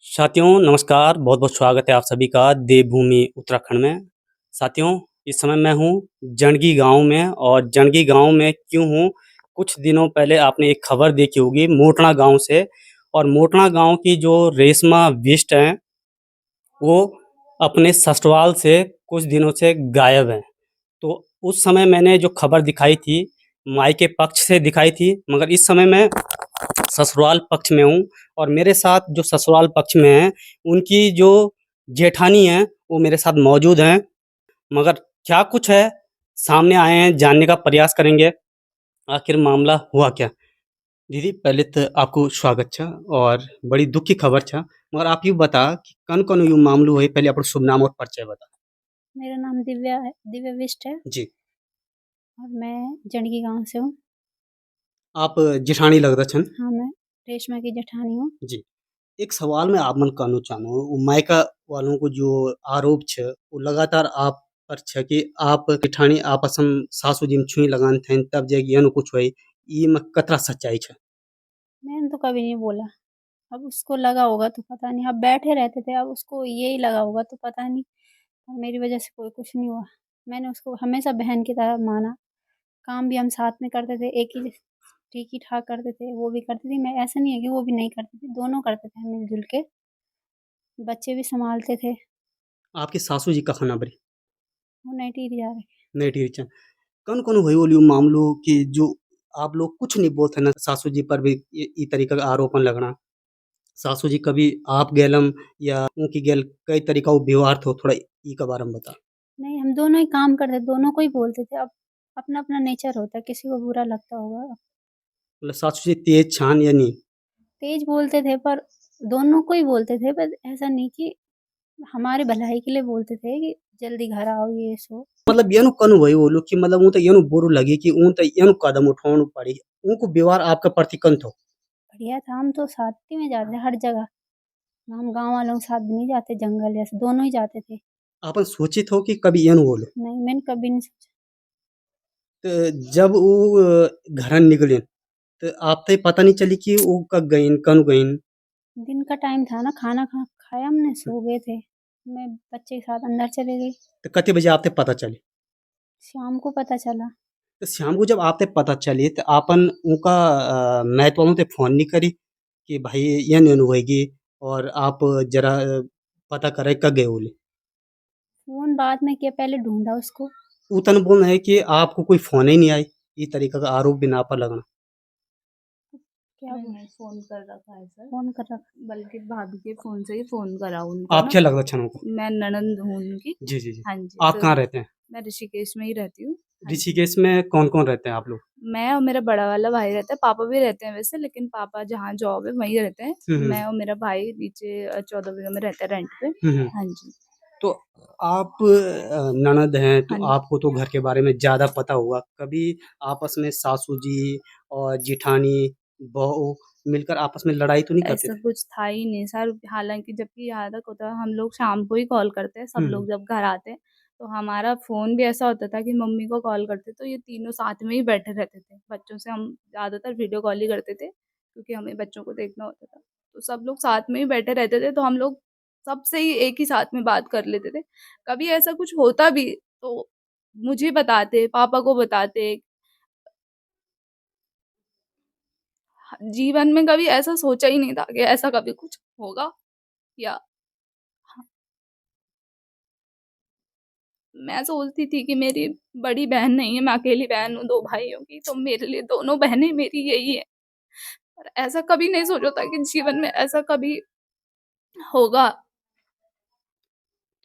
साथियों नमस्कार, बहुत-बहुत स्वागत है आप सभी का देवभूमि उत्तराखंड में। साथियों, इस समय मैं हूँ जंडगी गाँव में और जंडगी गाँव में क्यों हूँ, कुछ दिनों पहले आपने एक खबर देखी होगी मोटना गाँव से और मोटना गाँव की जो रेशमा बिष्ट हैं, वो अपने ससुराल से कुछ दिनों से गायब हैं। तो उस समय मैंने जो खबर दिखाई थी, मायके पक्ष से दिखाई थी, मगर इस समय मैं ससुराल पक्ष में हूँ और मेरे साथ जो ससुराल पक्ष में हैं, उनकी जो जेठानी हैं, वो मेरे साथ मौजूद हैं। मगर क्या कुछ है, सामने आए हैं, जानने का प्रयास करेंगे, आखिर मामला हुआ क्या? दीदी पहले तो आपको स्वागत छा और बड़ी दुःख की खबर छा, मगर आप यूँ बता कि कौन-कौन यूँ मामलो है, पहले अपनो शुभ नाम और परिचय बता? मेरा नाम दिव्या है, दिव्या बिष्ट है जी, और मैं जंडगी गाँव से हूँ। आप जेठानी लगता छन? हाँ, मैं रेशमा की जेठानी हूँ। जी। एक सवाल मैं आप मन कहना चाहूँ वो मायका वालों को जो आरोप छ वो लगातार आप पर छ कि आप जेठानी आपस में सासू जी में छुई लगान थे तब जाके यन कुछ हुई ई में कतरा सच्चाई छ मैंने तो कभी नहीं बोला, अब उसको लगा होगा तो पता नहीं, अब बैठे रहते थे, अब उसको यही लगा होगा तो पता नहीं, पर मेरी वज़ह से कोई कुछ नहीं हुआ। मैंने उसको हमेशा बहन की तरह माना, काम भी हम साथ में करते थे, एक ही ठीक-ही-ठाक करते थे, वो भी करती थी, मैं ऐसा नहीं है कि वो भी नहीं करती थी, दोनों करते थे मिल-जुल के, बच्चे भी सँभालते थे, आपकी सासू जी कखना बरी वो नाइटीरिया है। नहीं ठीक छ कौन हुई बोली मामलो कि जो आप लोग कुछ नहीं बोलते ना सासू जी पर भी ई तरीका का आरोपन लगना सासू जी कभी आप गेलम या उनकी गेल कई तरीका वो व्यवहार थो थोड़ा ई के बारे में बता नहीं, हम दोनों ही काम करते, दोनों को ही बोलते थे। अब अपना-अपना नेचर होता है, किसी को बुरा लगता होगा। मतलब सासू जी तेज छान या नहीं तेज़ बोलते थे पर दोनों को ही बोलते थे, पर ऐसा नहीं कि हमारे भलाई के लिए बोलते थे कि जल्दी घर आओ ये सो। मतलब येनु कनु भयो बोलू कि मतलब ऊँ त येनु बुरू लगी कि ऊँ त येनु कदम उठाउनु पड़ी। उनको व्यवहार आपका प्रति कन थो? बढ़िया था, हम तो साथ ही में जाते हर जगह। हम गाँव वालों के साथ भी नहीं जाते जंगल जैसे, दोनों ही जाते थे। आपन सोचित हो कि कभी येनु बोलो? नहीं, मैंने कभी नहीं सोचा। त जब ऊ घरन निकलिन त आप ते पता नहीं चली कि वो कब गईन, कनु गईन? दिन का टाइम था ना, खाना खाया हमने, सो गए थे। मैं बच्चे के साथ अंदर चले गई, त कति बजे आप ते पता चली? शाम को पता चला। त शाम को जब आप ते पता चली त आपन ऊका मैत वालों ते फ़ोन नहीं करी कि भाई येन येनु होएगी और आप जरा पता करे कब गए बोले? फ़ोन बाद में किया, पहले ढूँढा उसको। ऊ तन बोलना है कि आपको कोई फ़ोन ही नहीं आई। ई तरीका का आरोप भी ना पर लगना। क्या बोल मैंने फ़ोन कर रखा है सर, फ़ोन कर रखा। बल्कि भाभी के फ़ोन से ही फ़ोन करा उनको आप ना। क्या लगता छन उनको? मैं ननंद हूँ उनकी। जी, जी, जी। हाँ जी, आप तो कहाँ रहते हैं? मैं ऋषिकेश में ही रहती हूँ। हाँ जी, ऋषिकेश में कौन-कौन रहते हैं आप लोग? मैं और मेरा बड़ा वाला भाई रहता है, पापा भी रहते हैं वैसे, लेकिन पापा जहाँ जॉब है वहीं रहते हैं। हुँ, हुँ। मैं और मेरा भाई नीचे 14 बीघा में रहता है रेंट पे। हुँ, हुँ। हाँ जी, तो आप ननद हैं, तो हाँ जी। आपको तो घर के बारे में ज़्यादा पता होगा। कभी आपस में सासू जी और जेठानी, बहू मिलकर आपस में लड़ाई तो नहीं करते ऐसा थे? कुछ था ही नहीं सर, हालाँकि जबकि यहाँ तक होता है हम लोग शाम को ही कॉल करते हैं, सब हुँ, हुँ। लोग जब घर आते हैं, तो हमारा फ़ोन भी ऐसा होता था कि मम्मी को कॉल करते तो ये तीनों साथ में ही बैठे रहते थे। बच्चों से हम ज़्यादातर वीडियो कॉल ही करते थे, क्योंकि हमें बच्चों को देखना होता था। तो सब लोग साथ में ही बैठे रहते थे, तो हम लोग सबसे ही एक ही साथ में बात कर लेते थे। कभी ऐसा कुछ होता भी तो मुझे बताते, पापा को बताते। जीवन में कभी ऐसा सोचा ही नहीं था कि ऐसा कभी कुछ होगा या मैं सोचती थी कि मेरी बड़ी बहन नहीं है, मैं अकेली बहन हूँ 2 भाइयों की, तो मेरे लिए दोनों बहनें मेरी यही हैं। पर ऐसा कभी नहीं सोचा था कि जीवन में ऐसा कभी होगा।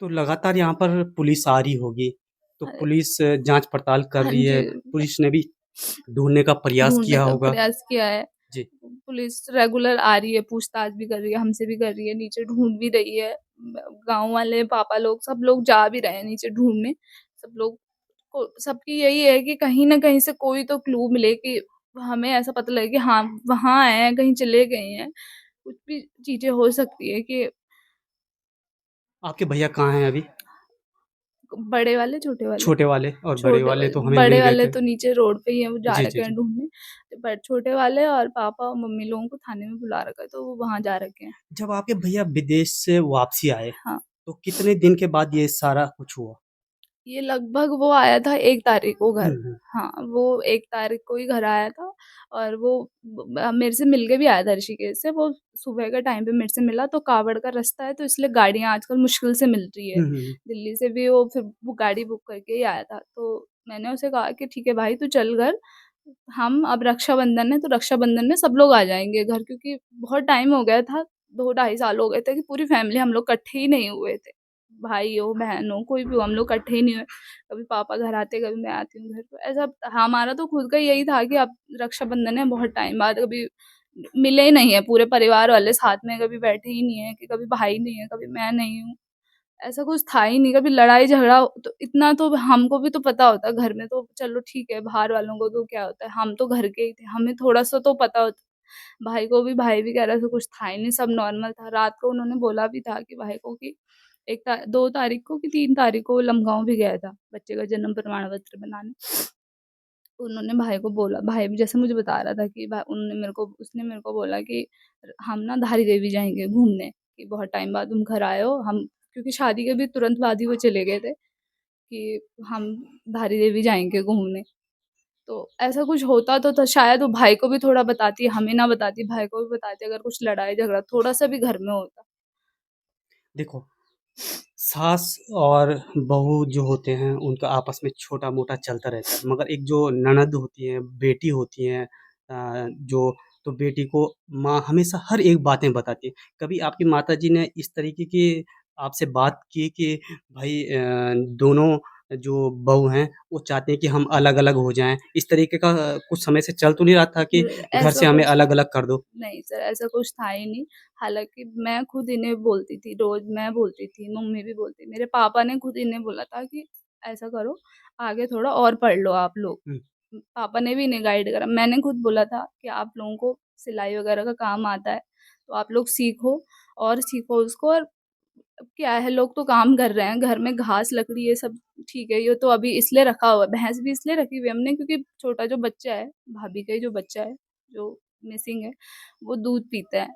तो लगातार यहाँ पर पुलिस आ रही होगी, तो अ, पुलिस जाँच-पड़ताल कर हाँ रही जी, है, पुलिस ने भी ढूँढने का प्रयास ढूँढने किया का होगा। प्रयास किया है। जी। पुलिस रेगुलर आ रही है, पूछताछ भी कर रही है, हमसे भी कर रही है, नीचे ढूँढ भी रही है। गाँव वाले, पापा लोग, सब लोग जा भी रहे हैं नीचे ढूँढने। सब लोग को सबकी यही है कि कहीं न कहीं से कोई तो क्लू मिले कि हमें ऐसा पता लगे कि हाँ, वहाँ हैं, कहीं चले गए हैं। कुछ भी चीज़ें हो सकती है कि आपके भैया कहाँ हैं अभी? बड़े वाले, छोटे वाले? छोटे वाले और बड़े छोटे वाले वाले तो हमें बड़े मिल गए वाले थे। तो नीचे रोड पे ही हैं, वो जा जी, जी, रखे हैं जी। ढूँढने। बट छोटे वाले और पापा और मम्मी लोगों को थाने में बुला रखा है, तो वो वहाँ जा रखे हैं। जब आपके भैया विदेश से वापसी आए, हाँ। तो कितने दिन के बाद ये सारा कुछ हुआ? ये लगभग वो आया था 1 तारीख को हुँ, घर। हुँ। हाँ, वो 1 तारीख को ही घर आया था और वो मेरे से मिलके भी आया था ऋषिकेश से। वो सुबह के टाइम पे मेरे से मिला, तो कावड़ का रास्ता है, तो इसलिए गाड़ियाँ आजकल मुश्किल से मिल रही है। हुँ, हुँ, हुँ। दिल्ली से भी वो फिर वो गाड़ी बुक करके ही आया था। तो मैंने उसे कहा कि ठीक है भाई तू चल घर, हम अब रक्षाबंधन है तो रक्षाबंधन में सब लोग आ जाएँगे घर, क्योंकि बहुत टाइम हो गया था, 2 ढाई साल हो गए थे कि पूरी फैमिली हम लोग इकट्ठे ही नहीं हुए थे। भाई हो, बहन हो, कोई भी हो, हम लोग इकट्ठे ही नहीं हुए। कभी पापा घर आते, कभी मैं आती हूँ घर। तो ऐसा हमारा तो खुद का यही था कि अब रक्षाबंधन है, बहुत टाइम बाद, कभी मिले ही नहीं है पूरे परिवार वाले साथ में, कभी बैठे ही नहीं है कि कभी भाई नहीं है, कभी मैं नहीं हूँ। ऐसा कुछ था ही नहीं, कभी लड़ाई झगड़ा तो इतना तो हमको भी तो पता होता, घर में तो चलो ठीक है, बाहर वालों को तो क्या होता है, हम तो घर के ही थे, हमें थोड़ा-सा तो पता होता। भाई भी कह रहा था कुछ था ही नहीं, सब नॉर्मल था। रात को उन्होंने बोला भी था कि भाई को कि 2 तारीख को कि 3 तारीख को लमगाँव भी गया था, बच्चे का जन्म प्रमाण पत्र बनाने। उन्होंने भाई को बोला, भाई भी जैसे मुझे बता रहा था कि भा उन्होंने मेरे को उसने मेरे को बोला कि हम ना धारी देवी जाएँगे घूमने, कि बहुत टाइम बाद तुम घर आए हो, हम क्योंकि शादी के भी तुरंत बाद ही वो चले गए थे कि हम धारी देवी जाएँगे घूमने। तो ऐसा कुछ होता तो शायद वो भाई को भी थोड़ा बताती, हमें ना बताती, भाई को भी बताती, अगर कुछ लड़ाई झगड़ा थोड़ा-सा भी घर में होता। देखो, सास और बहू जो होते हैं, उनका आपस में छोटा-मोटा चलता रहता है, मगर एक जो ननद होती हैं, बेटी होती हैं जो तो बेटी को माँ हमेशा हर एक बातें बताती है। कभी आपकी माताजी ने इस तरीके की आपसे बात की कि भाई दोनों जो बहू हैं, वो चाहती हैं कि हम अलग-अलग हो जाएँ, इस तरीके का कुछ समय से चल तो नहीं रहा था कि घर ऐसा से हमें कुछ अलग-अलग कर दो? नहीं सर, ऐसा कुछ था ही नहीं। हालाँकि मैं खुद इन्हें बोलती थी, रोज़ मैं बोलती थी, मम्मी भी बोलती। मेरे पापा ने खुद इन्हें बोला था कि ऐसा करो, आगे थोड़ा और पढ़ लो आप लोग। हुँ, पापा ने भी इन्हें गाइड करा। मैंने खुद बोला था कि आप लोगों को सिलाई वगैरह का काम आता है, तो आप लोग सीखो और सीखो उसको। और अब क्या है, लोग तो काम कर रहे हैं, घर में घास, लकड़ी ये सब ठीक है, ये तो अभी इसलिए रखा हुआ है। भैंस भी इसलिए रखी हुई है हमने क्योंकि छोटा जो बच्चा है, भाभी का ही जो बच्चा है, जो मिसिंग है, वो दूध पीता है।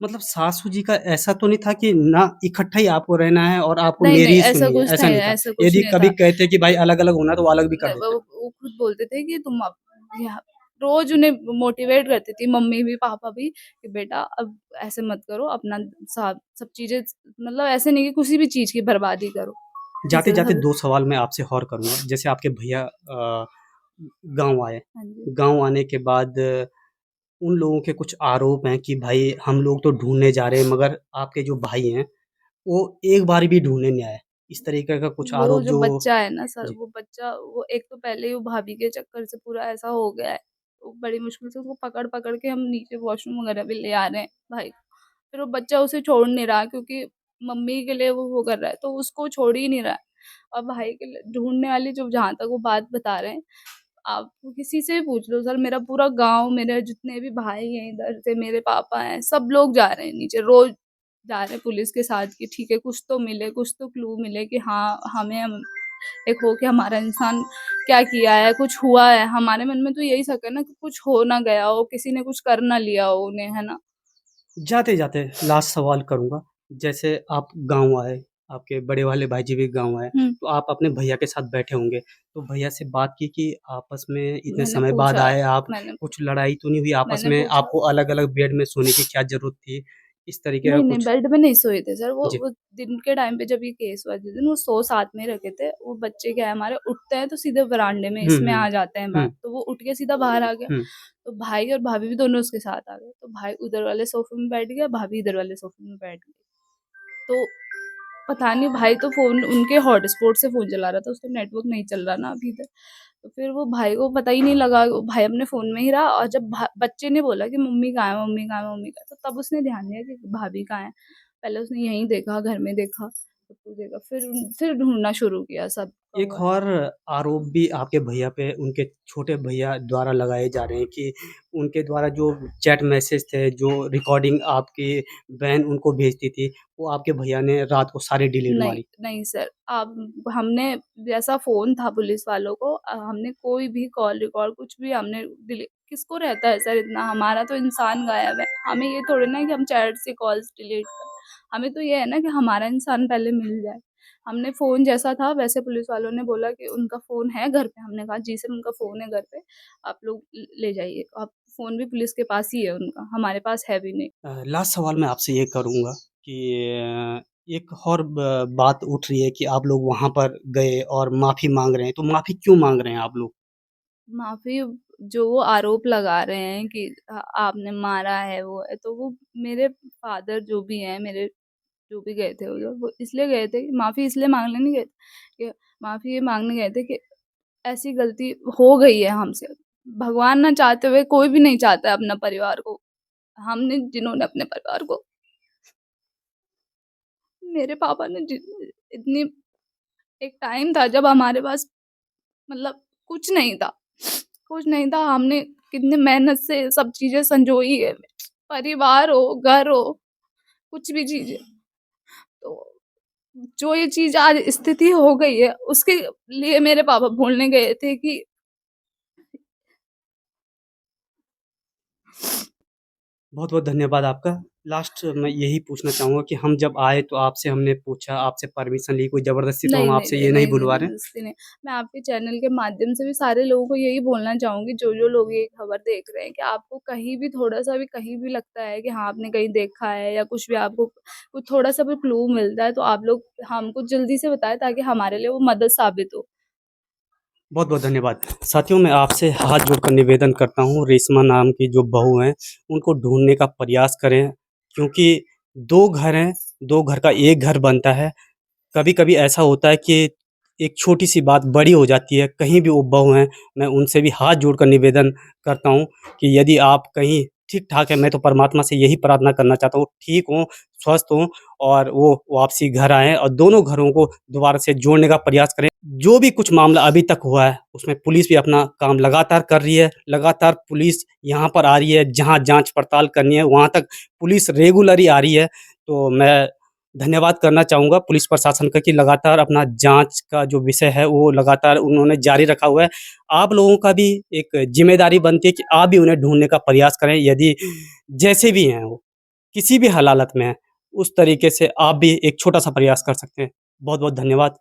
मतलब सासू जी का ऐसा तो नहीं था कि ना इकट्ठा ही आपको रहना है और आपको नहीं, मेरी नहीं ही ऐसा सुननी है, कुछ ऐसा नहीं नहीं है, था। ऐसा कुछ यदि नहीं कभी था। कहते कि भाई अलग-अलग होना है तो वो अलग भी कर नहीं, देते। वो खुद बोलते थे कि तुम अब यहाँ रोज़ उन्हें मोटिवेट करती थी, मम्मी भी, पापा भी कि बेटा अब ऐसे मत करो, अपना सा सब चीज़ें मतलब ऐसे नहीं कि किसी भी चीज़ की बर्बादी करो। जिससे जाते-जाते सब 2 सवाल मैं आपसे और करूँगा। जैसे आपके भैया गाँव आए, हाँ जी। गाँव आने के बाद उन लोगों के कुछ आरोप हैं कि भाई हम लोग तो ढूँढने जा रहे हैं मगर आपके जो भाई हैं, वो एक बार भी ढूँढने नहीं आए। इस तरीके का कुछ वो आरोप जो जो बच्चा है ना सर, जी, वो बच्चा वो एक तो पहले ही वो भाभी के चक्कर से पूरा ऐसा हो गया है। तो बड़ी मुश्किल से उसको पकड़-पकड़ के हम नीचे वॉशरूम वगैरह भी ले आ रहे हैं भाई को। फिर वो बच्चा उसे छोड़ नहीं रहा क्योंकि मम्मी के लिए वो कर रहा है, तो उसको छोड़ ही नहीं रहा है। और भाई के लिए ढूँढने वाली जो जहाँ तक वो बात बता रहे हैं, आप किसी से भी पूछ लो सर, मेरा पूरा गाँव, मेरे जितने भी भाई हैं इधर से, मेरे पापा हैं, सब लोग जा रहे हैं नीचे, रोज़ जा रहे हैं पुलिस के साथ कि ठीक है कुछ तो मिले, कुछ तो क्लू मिले कि हाँ, हमें हम एक हो कि हमारा इंसान क्या किया है, कुछ हुआ है। हमारे मन में तो यही शक है ना कि कुछ हो ना गया हो, किसी ने कुछ कर ना लिया हो उन्हें, है ना? जाते-जाते लास्ट सवाल करूँगा। जैसे आप गाँव आए, आपके बड़े वाले भाई जी भी गाँव आए, हुँ, तो आप अपने भैया के साथ बैठे होंगे। तो भैया से बात की कि आपस में इतने मैंने समय बाद पूछा आए आप, मैंने कुछ लड़ाई तो नहीं हुई आपस मैंने में? पूछा आपको अलग-अलग बेड में सोने की क्या ज़रूरत थी? इस तरीके का नहीं, नहीं कुछ बेड में नहीं सोए थे सर, जी। वो दिन के टाइम पे जब ये केस हुआ जिस दिन, वो सो साथ में ही रखे थे। वो बच्चे क्या है हमारे, उठते हैं तो सीधे वरांडे में हुँ, इसमें हुँ। आ जाते हैं बाहर, हुँ, तो वो उठ के सीधा बाहर आ गया। हुँ। तो भाई और भाभी भी दोनों उसके साथ आ गए। तो भाई उधर वाले सोफ़े में बैठ गया, भाभी इधर वाले सोफ़े में बैठ गई। तो पता नहीं, भाई तो फ़ोन उनके हॉटस्पॉट से फ़ोन चला रहा था, उसका नेटवर्क नहीं चल रहा ना अभी इधर। तो फिर वो भाई को पता ही नहीं लगा, वो भाई अपने फ़ोन में ही रहा। और जब बच्चे ने बोला कि मम्मी कहाँ है, मम्मी कहाँ है, मम्मी कहाँ है, तो तब उसने ध्यान दिया कि भाभी कहाँ है। पहले उसने यहीं देखा, घर में देखा, पूछेगा। फिर ढूँढना शुरू किया सब एक कौन और आरोप भी आपके भैया पे उनके छोटे भैया द्वारा लगाए जा रहे हैं कि उनके द्वारा जो चैट मैसेज थे, जो रिकॉर्डिंग आपकी बहन उनको भेजती थी, वो आपके भैया ने रात को सारी डिलीट नहीं, मारी। नहीं सर, आप हमने जैसा फ़ोन था पुलिस वालों को हमने कोई भी कॉल रिकॉर्ड कुछ भी हमने डिली किसको रहता है सर इतना? हमारा तो इंसान गायब है। हमें ये थोड़ी ना है कि हम चैट से कॉल्स डिलीट करें। हमें तो ये है ना कि हमारा इंसान पहले मिल जाए। हमने फ़ोन जैसा था वैसे पुलिस वालों ने बोला कि उनका फ़ोन है घर पे। हमने कहा जी सर उनका फ़ोन है घर पे, आप लोग ले जाइए। अब फ़ोन भी पुलिस के पास ही है उनका, हमारे पास है भी नहीं। लास्ट सवाल मैं आपसे ये करूँगा कि एक और बात उठ रही है कि आप लोग वहाँ पर गए और माफ़ी माँग रहे हैं, तो माफ़ी क्यों माँग रहे हैं आप लोग? माफ़ी जो वो आरोप लगा रहे हैं कि आपने मारा है वो है, तो वो मेरे फ़ादर जो भी हैं, मेरे जो भी गए थे उधर, वो इसलिए गए थे कि माफ़ी इसलिए माँगने नहीं गए थे कि माफ़ी ये माँगने गए थे कि ऐसी गलती हो गई है हमसे। भगवान ना चाहते हुए कोई भी नहीं चाहता है अपना परिवार को। हमने जिन्होंने अपने परिवार को मेरे पापा ने जि इतनी एक टाइम था जब हमारे पास मतलब कुछ नहीं था। कुछ नहीं था, हमने कितनी मेहनत से सब चीज़ें संजोई है। परिवार हो, घर हो, कुछ भी चीज़ें। तो जो ये चीज़ आज स्थिति हो गई है, उसके लिए मेरे पापा बोलने गए थे कि बहुत-बहुत धन्यवाद आपका। लास्ट मैं यही पूछना चाहूँगा कि हम जब आए तो आपसे हमने पूछा, आपसे परमिशन ली, कोई ज़बरदस्ती तो नहीं, हम नहीं, आपसे नहीं, ये नहीं नहीं, नहीं, बुलवा रहे हैं। ज़बरदस्ती नहीं। मैं आपके चैनल के माध्यम से भी सारे लोगों को यही बोलना चाहूँगी, जो-जो लोग ये खबर देख रहे हैं कि आपको कहीं भी थोड़ा-सा भी कहीं भी लगता है कि हाँ, आपने कहीं देखा है या कुछ भी आपको कुछ थोड़ा-सा भी क्लू मिलता है, तो आप लोग हमको जल्दी से बताएँ ताकि हमारे लिए वो मदद साबित हो। बहुत-बहुत धन्यवाद। साथियों, मैं आपसे हाथ जोड़कर निवेदन करता हूँ, रेशमा नाम की जो बहू हैं, उनको ढूँढने का प्रयास करें क्योंकि 2 घर हैं, 2 घर का 1 घर बनता है। कभी-कभी ऐसा होता है कि एक छोटी-सी बात बड़ी हो जाती है, कहीं भी वो बहू हैं, मैं उनसे भी हाथ जोड़कर निवेदन करता हूँ कि यदि आप कहीं ठीक-ठाक हैं, मैं तो परमात्मा से यही प्रार्थना करना चाहता हूँ, ठीक हों, स्वस्थ हों और वो वापसी घर आएँ और दोनों घरों को दोबारा से जोड़ने का प्रयास करें। जो भी कुछ मामला अभी तक हुआ है, उसमें पुलिस भी अपना काम लगातार कर रही है, लगातार पुलिस यहाँ पर आ रही है, जहाँ जाँच-पड़ताल करनी है, वहाँ तक पुलिस रेगुलर ही आ रही है। तो मैं धन्यवाद करना चाहूँगा पुलिस प्रशासन का कि लगातार अपना जाँच का जो विषय है वो लगातार उन्होंने जारी रखा हुआ है। आप लोगों का भी एक ज़िम्मेदारी बनती है कि आप भी उन्हें ढूँढने का प्रयास करें यदि जैसे भी हैं वो, किसी भी हालात में हैं, उस तरीके से आप भी एक छोटा-सा प्रयास कर सकते हैं। बहुत-बहुत धन्यवाद।